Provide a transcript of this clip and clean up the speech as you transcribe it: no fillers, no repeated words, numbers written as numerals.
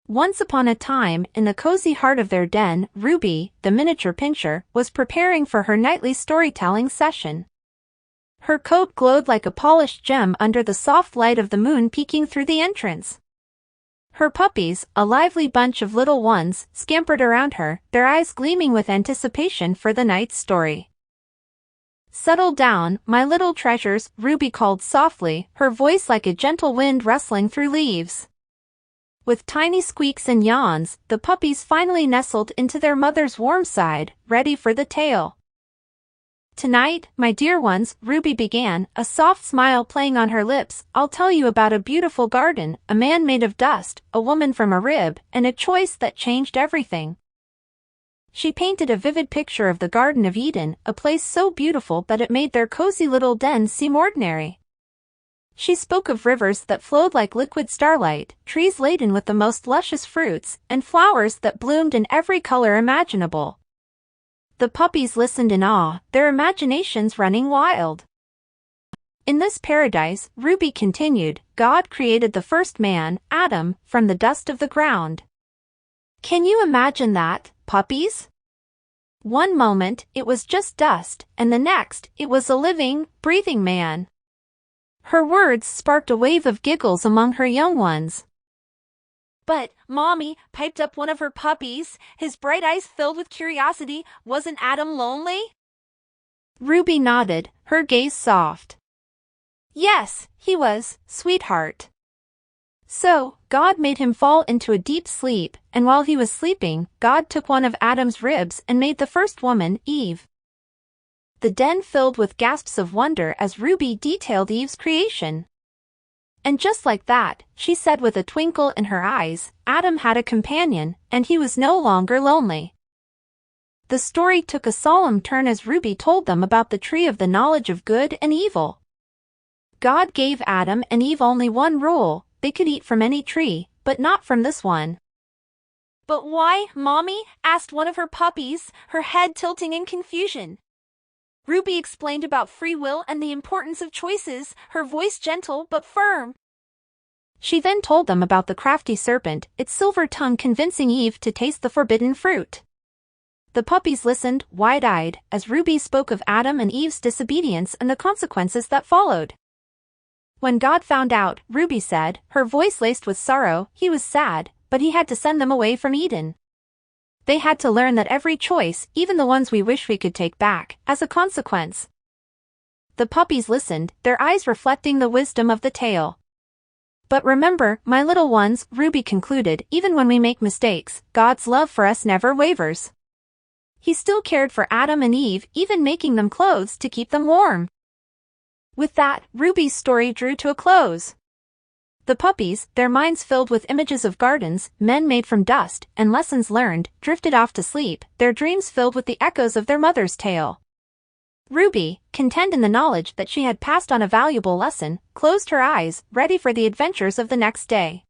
Once upon a time, in the cozy heart of their den, Ruby, the miniature Pinscher, was preparing for her nightly storytelling session. Her coat glowed like a polished gem under the soft light of the moon peeking through the entrance. Her puppies, a lively bunch of little ones, scampered around her, their eyes gleaming with anticipation for the night's story. "Settle down, my little treasures," Ruby called softly, her voice like a gentle wind rustling through leaves. With tiny squeaks and yawns, the puppies finally nestled into their mother's warm side, ready for the tale. "Tonight, my dear ones," Ruby began, a soft smile playing on her lips, "I'll tell you about a beautiful garden, a man made of dust, a woman from a rib, and a choice that changed everything." She painted a vivid picture of the Garden of Eden, a place so beautiful that it made their cozy little den seem ordinary. She spoke of rivers that flowed like liquid starlight, trees laden with the most luscious fruits, and flowers that bloomed in every color imaginable. The puppies listened in awe, their imaginations running wild. "In this paradise," Ruby continued, "God created the first man, Adam, from the dust of the ground. Can you imagine that, puppies? One moment, it was just dust, and the next, it was a living, breathing man." Her words sparked a wave of giggles among her young ones. "But, Mommy," piped up one of her puppies, his bright eyes filled with curiosity, "wasn't Adam lonely?" Ruby nodded, her gaze soft. "Yes, he was, sweetheart. So, God made him fall into a deep sleep, and while he was sleeping, God took one of Adam's ribs and made the first woman, Eve." The den filled with gasps of wonder as Ruby detailed Eve's creation. "And just like that," she said with a twinkle in her eyes, "Adam had a companion, and he was no longer lonely." The story took a solemn turn as Ruby told them about the tree of the knowledge of good and evil. God gave Adam and Eve only one rule: they could eat from any tree, but not from this one. "But why, Mommy?" asked one of her puppies, her head tilting in confusion. Ruby explained about free will and the importance of choices, her voice gentle but firm. She then told them about the crafty serpent, its silver tongue convincing Eve to taste the forbidden fruit. The puppies listened, wide-eyed, as Ruby spoke of Adam and Eve's disobedience and the consequences that followed. When God found out, Ruby said, her voice laced with sorrow, he was sad, but he had to send them away from Eden. They had to learn that every choice, even the ones we wish we could take back, has a consequence. The puppies listened, their eyes reflecting the wisdom of the tale. "But remember, my little ones," Ruby concluded, "even when we make mistakes, God's love for us never wavers. He still cared for Adam and Eve, even making them clothes to keep them warm." With that, Ruby's story drew to a close. The puppies, their minds filled with images of gardens, men made from dust, and lessons learned, drifted off to sleep, their dreams filled with the echoes of their mother's tale. Ruby, content in the knowledge that she had passed on a valuable lesson, closed her eyes, ready for the adventures of the next day.